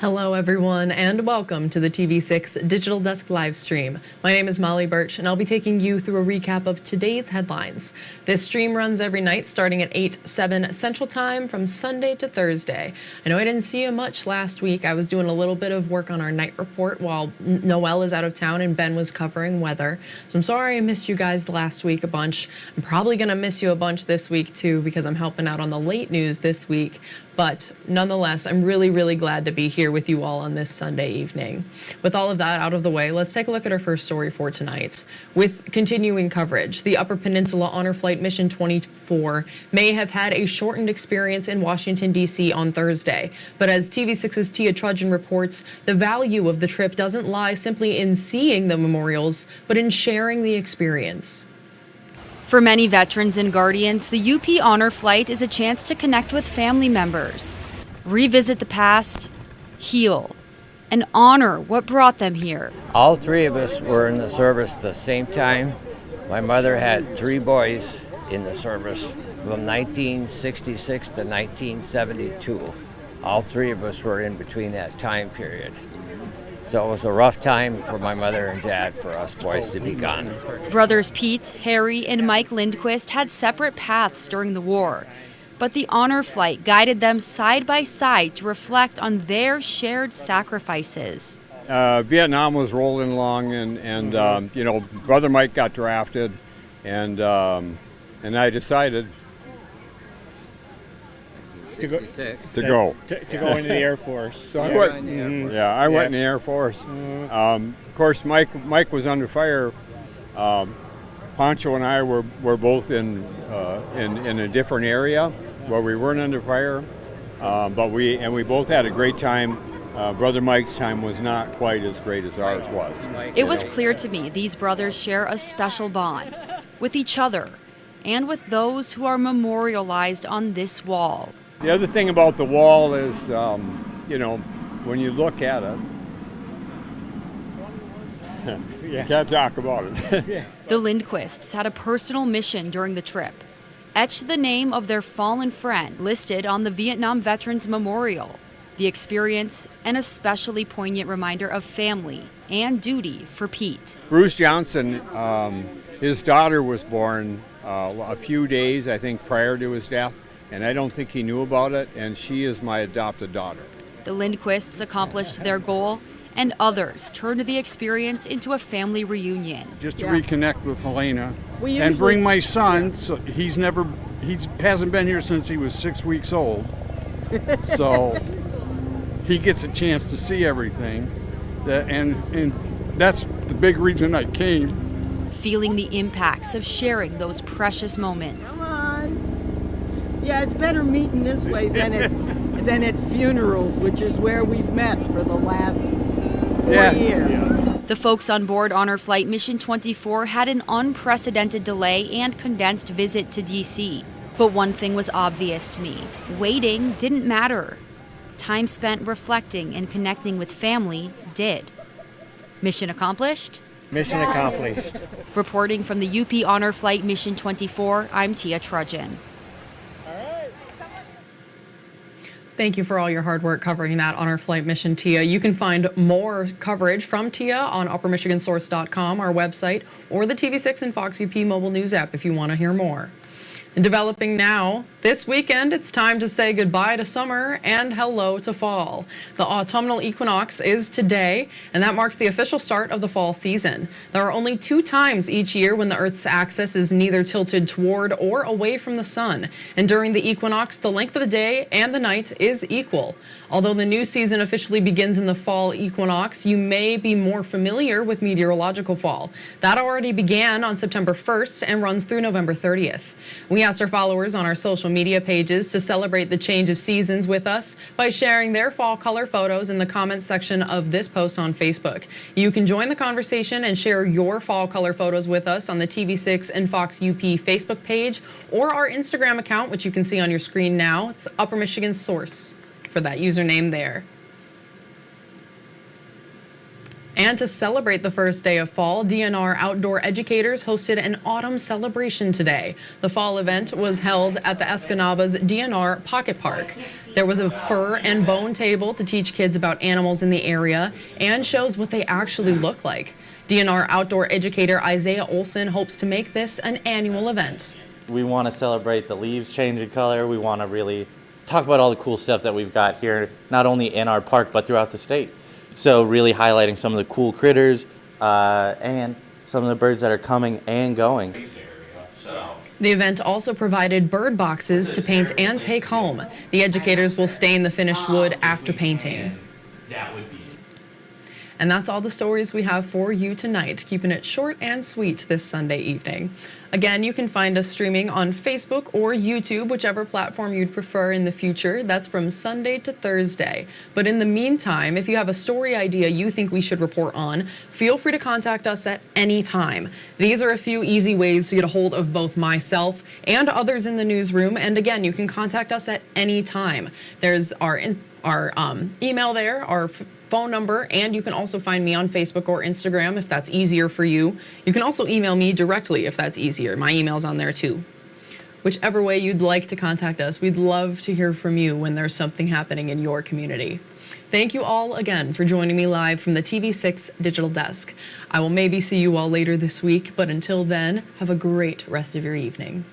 Hello everyone and welcome to the TV6 Digital Desk live stream. My name is Molly Birch and I'll be taking you through a recap of today's headlines. This stream runs every night starting at 8/7 Central Time from Sunday to Thursday. I know I didn't see you much last week. I was doing a little bit of work on our night report while Noelle is out of town and Ben was covering weather. So I'm sorry I missed you guys last week a bunch. I'm probably going to miss you a bunch this week too because I'm helping out on the late news this week. But nonetheless, I'm really glad to be here with you all on this Sunday evening. With all of that out of the way, let's take a look at our first story for tonight. With continuing coverage, the Upper Peninsula Honor Flight Mission 24 may have had a shortened experience in Washington, D.C. on Thursday. But as TV6's Tia Trudgeon reports, the value of the trip doesn't lie simply in seeing the memorials, but in sharing the experience. For many veterans and guardians, the UP Honor Flight is a chance to connect with family members, revisit the past, heal, and honor what brought them here. All three of us were in the service at the same time. My mother had three boys in the service from 1966 to 1972. All three of us were in between that time period. So it was a rough time for my mother and dad for us boys to be gone. Brothers Pete, Harry, and Mike Lindquist had separate paths during the war, but the Honor Flight guided them side by side to reflect on their shared sacrifices. Vietnam was rolling along, and Brother Mike got drafted, and I decided to go into the Air Force. So I went in the Air Force. Of course, Mike was under fire. Pancho and I were both in a different area where we weren't under fire, but we both had a great time. Brother Mike's time was not quite as great as ours was. It was clear to me these brothers share a special bond with each other and with those who are memorialized on this wall. The other thing about the wall is, when you look at it, you can't talk about it. The Lindquists had a personal mission during the trip. Etch the name of their fallen friend listed on the Vietnam Veterans Memorial. The experience, an especially poignant reminder of family and duty for Pete. Bruce Johnson, his daughter was born a few days, I think, prior to his death. And I don't think he knew about it, and she is my adopted daughter. The Lindquists accomplished their goal, and others turned the experience into a family reunion. Just to reconnect with Helena and bring my son. So he hasn't been here since he was 6 weeks old. So he gets a chance to see everything, and that's the big reason I came. Feeling the impacts of sharing those precious moments. Come on. Yeah, it's better meeting this way than at funerals, which is where we've met for the last 4 years. The folks on board Honor Flight Mission 24 had an unprecedented delay and condensed visit to D.C. But one thing was obvious to me. Waiting didn't matter. Time spent reflecting and connecting with family did. Mission accomplished? Mission accomplished. Reporting from the UP Honor Flight Mission 24, I'm Tia Trudgeon. Thank you for all your hard work covering that Honor Flight Mission, Tia. You can find more coverage from Tia on uppermichigansource.com, our website, or the TV6 and Fox UP mobile news app if you want to hear more. And developing now, this weekend, it's time to say goodbye to summer and hello to fall. The autumnal equinox is today, and that marks the official start of the fall season. There are only 2 times each year when the Earth's axis is neither tilted toward or away from the sun. And during the equinox, the length of the day and the night is equal. Although the new season officially begins in the fall equinox, you may be more familiar with meteorological fall. That already began on September 1st and runs through November 30th. We asked our followers on our social media pages to celebrate the change of seasons with us by sharing their fall color photos in the comments section of this post on Facebook. You can join the conversation and share your fall color photos with us on the TV6 and Fox UP Facebook page or our Instagram account, which you can see on your screen now. It's Upper Michigan Source for that username there. And to celebrate the first day of fall, DNR outdoor educators hosted an autumn celebration today. The fall event was held at the Escanava's DNR Pocket Park. There was a fur and bone table to teach kids about animals in the area and shows what they actually look like. DNR outdoor educator Isaiah Olson hopes to make this an annual event. We want to celebrate the leaves changing color. We want to really talk about all the cool stuff that we've got here, not only in our park, but throughout the state. So really highlighting some of the cool critters and some of the birds that are coming and going. The event also provided bird boxes to paint and take home. The educators will stain the finished wood after painting. And that's all the stories we have for you tonight, keeping it short and sweet this Sunday evening. Again, you can find us streaming on Facebook or YouTube, whichever platform you'd prefer in the future. That's from Sunday to Thursday. But in the meantime, if you have a story idea you think we should report on, feel free to contact us at any time. These are a few easy ways to get a hold of both myself and others in the newsroom. And again, you can contact us at any time. There's our email there, our phone number, and you can also find me on Facebook or Instagram if that's easier for you. You can also email me directly if that's easier. My email's on there too. Whichever way you'd like to contact us, we'd love to hear from you when there's something happening in your community. Thank you all again for joining me live from the TV6 Digital Desk. I will maybe see you all later this week, but until then, have a great rest of your evening.